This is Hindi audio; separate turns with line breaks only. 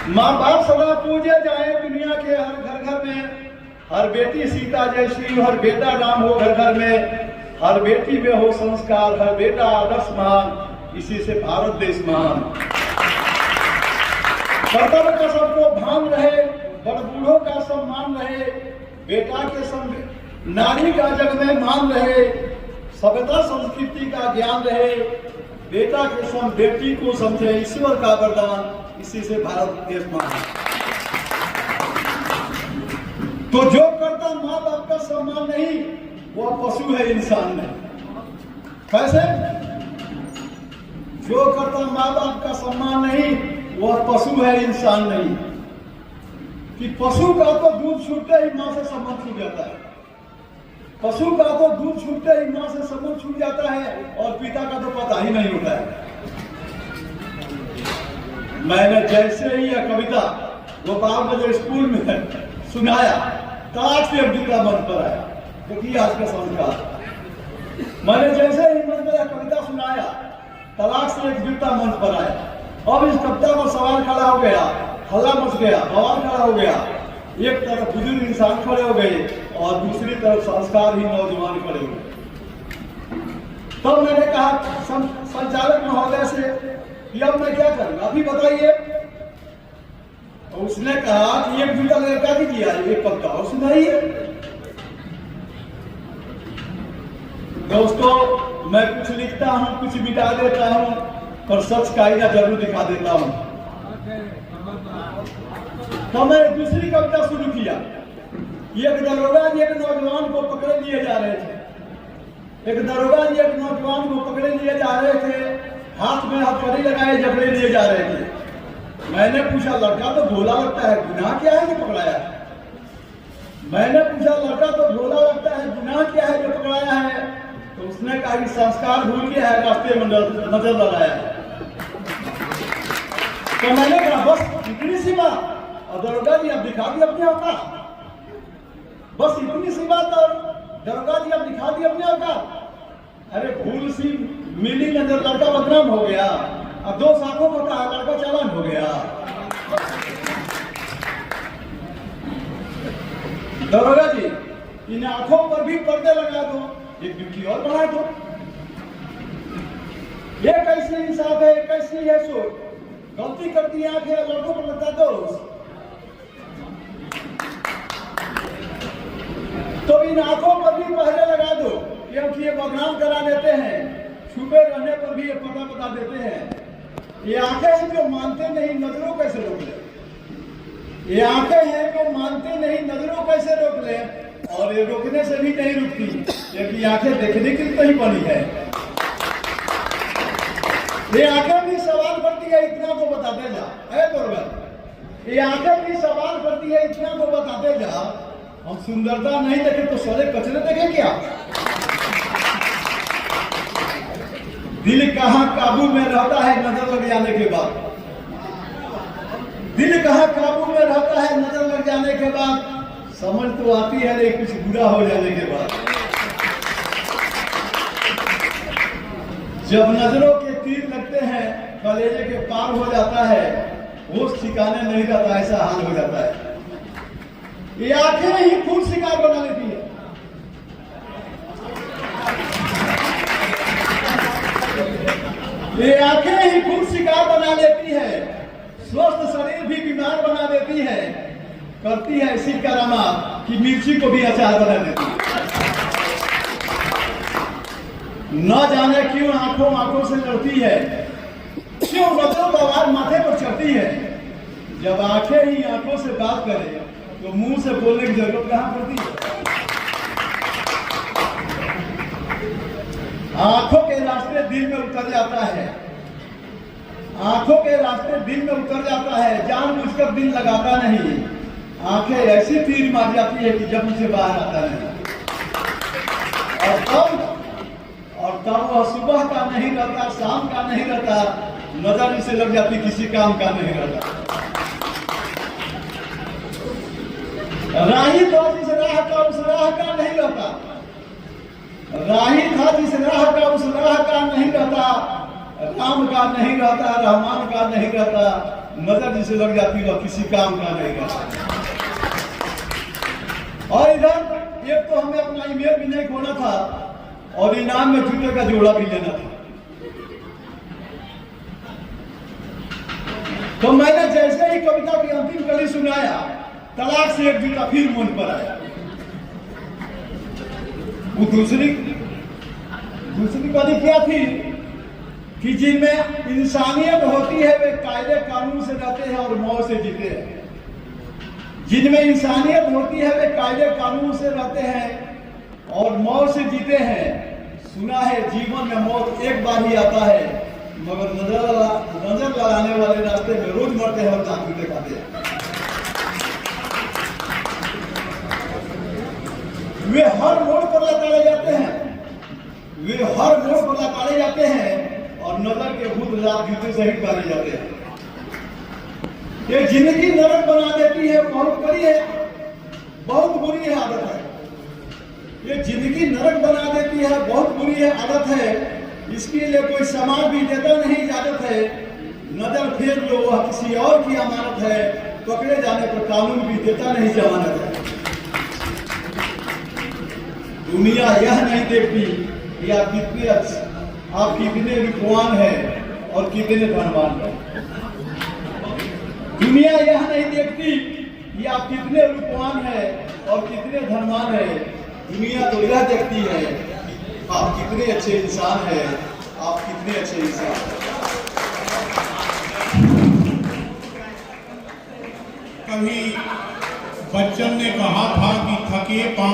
माँ बाप सदा पूजे जाए दुनिया के हर घर घर में, हर बेटी सीता जैसी, हर बेटा राम हो घर घर में, हर बेटी में हो संस्कार, हर बेटा आदर्श महान, इसी से भारत देश महान। कर्तव्य का सबको भान रहे, बड़ बूढ़ों का सम्मान रहे, बेटा के संग नारी का जग में मान रहे, सभ्यता संस्कृति का ज्ञान रहे, बेटा के संग बेटी को समझे ईश्वर का वरदान, इसी से भारत देश महान। तो जो करता माँ बाप का सम्मान नहीं, वह पशु है, इंसान नहीं। कैसे? जो करता माँ बाप का सम्मान नहीं, वह पशु है, इंसान नहीं। कि पशु का तो दूध छूटते ही माँ से संबंध छूट जाता है, पशु का तो दूध छूटते ही माँ से संबंध छूट जाता है, और पिता का तो पता ही नहीं होता है। मैंने जैसे ही यह कविता गोपाल बजे स्कूल में सुनाया, ताक से एक जूता मन पर आया। देखिए आज का संस्कार, मैंने जैसे ही मन में कविता सुनाया, तलाक से एक जूता मन पर आया। अब इस कविता पर सवाल खड़ा हो गया, हल्ला मच गया, बवाल खड़ा हो गया। एक तरफ बुजुर्ग इंसान खड़े हो गए और दूसरी तरफ संस्कार ही नौजवान खड़े हो गए। तब मैंने कहा संचालक महोदय से कि अब मैं क्या करूं, अभी बताइए। उसने कहा कि एक जूता लड़का की दिया, एक कविता और सुनाइए। दोस्तों, मैं कुछ लिखता हूं, कुछ मिटा देता हूं, पर सच का आईना जरूर दिखा देता हूं। तो मैंने दूसरी कविता शुरू किया। एक दरोगा जी एक नौजवान को पकड़े लिए जा रहे थे। एक दरोगा जी एक नौजवान को पकड़े लिए जा रहे थे, हाथ में हथकड़ी लगाए जकड़े लिए जा रहे थे। मैंने पूछा, लड़का तो भोला लगता है, गुनाह क्या है जो पकड़ाया है? मैंने पूछा, लड़का तो भोला लगता है, गुनाह क्या है जो पकड़ाया है? तो उसने कहा कि संस्कार भूल गया है, रास्ते में नजर लगाया है। तो मैंने कहा बस इतनी सी बात, और दरोगा जी अब दिखा दी अपने औकात। बस इतनी सी बात, और दरोगा जी अब दिखा दी अपने औकात। अरे भूल सी मिली नजर, लड़का बदनाम हो गया, और 2 साखों को कहा, लड़का चालान हो गया। दरोगा जी, इन आंखों पर भी पर्दे लगा दो, एक ड्यूटी और बढ़ा दो। ये कैसी इंसाफ है, कैसी है सोच? गलती करती आंखें लड़कों पर लगता दोष। तो इन आंखों पर भी पहले लगा दो, क्योंकि ये बदनाम करा देते हैं, छुपे रहने पर भी ये पता बता देते हैं। ये आंखें हैं जो मानते नहीं, नजरों कैसे रोक ले? ये आंखें हैं जो मानते नहीं, नजरों कैसे रोक ले? और ये रोकने से भी नहीं रुकती, क्योंकि आंखें देखने की तो ही बनी है। ये आंखें भी सवाल करती है, इतना को बताते जा। है दरोगा, ये आंखें भी सवाल करती है, इतना को बताते जा। हम सुंदरता नहीं देखे तो सारे कचरे देखे क्या? दिल कहाँ काबू में रहता है नजर लग जाने के बाद? दिल कहाँ काबू में रहता है नजर लग जाने के बाद? समझ तो आती है लेकिन कुछ बुरा हो जाने के बाद। जब नजरों के तीर लगते हैं, कलेजे के पार हो जाता है, वो ठिकाने नहीं रहता, ऐसा हाल हो जाता है। ये आंखें ही खून शिकार बना लेती है। ये आंखें ही खून शिकार बना लेती है, स्वस्थ शरीर भी बीमार बना देती है, करती है ऐसी करामात कि मिर्ची को भी अचार बना देती है। न जाने क्यों आंखों से लड़ती है, क्यों नजरों का आवाज माथे पर चढ़ती है। जब आंखें ही आंखों से बात करें तो मुंह से बोलने की जरूरत कहां पड़ती है? आंखों के रास्ते दिल में उतर जाता है, आंखों के रास्ते दिल में उतर जाता है, जानबूझकर दिल लगाता नहीं। आंखें ऐसी तीर मार जाती है कि जब उसे बाहर आता नहीं। और तब वह सुबह का नहीं रहता, शाम का नहीं रहता, नजर इसे लग जाती किसी काम का नहीं रहता। राही था जिस राह का उस राह का नहीं रहता, राही था जिस राह का उस राह का नहीं रहता, राम का नहीं रहता, रहमान का नहीं रहता, नजर जिसे लग जाती वह किसी काम का नहीं रहता। और इधर एक तो हमें अपना ईमेल भी नहीं खोना था और इनाम में जूते का जोड़ा भी लेना था। तो मैंने जैसे ही कविता की अंतिम कली सुनाया, तलाक से एक जूता फिर मन पर आया। वो दूसरी कली क्या थी कि जिनमें इंसानियत होती है वे कायदे कानून से रहते हैं और मौत से जीते हैं। जिनमें इंसानियत होती है वे कायदे कानून से रहते हैं और मौत से जीते हैं। सुना है जीवन में मौत एक बार ही आता है, मगर नजर लड़ाने वाले रास्ते में रोज मरते हैं और दांत भी खाते हैं। वे हर मोड़ पर लताड़े जाते हैं, वे हर मोड़ पर लताड़े जाते हैं और नजर के भूत लाभ जूते सहित मारे जाते हैं। ये जिंदगी नरक बना देती है, बहुत बड़ी है, बहुत बुरी है आदत है। ये जिंदगी नरक बना देती है, बहुत बुरी है आदत है। इसके लिए कोई समाज भी देता नहीं इजाजत है। नजर फेर लो वह किसी और की अमानत है, पकड़े जाने पर कानून भी देता नहीं जमानत है। दुनिया यह नहीं देखती कि आप कितने रूपवान हैं और कितने धनवान हैं। दुनिया यह नहीं देखती कि आप कितने रूपवान हैं और कितने धनवान हैं। दुनिया तो यह देखती है आप कितने अच्छे इंसान हैं, आप कितने अच्छे इंसान हैं।
कभी बच्चन ने कहा था कि थके पांव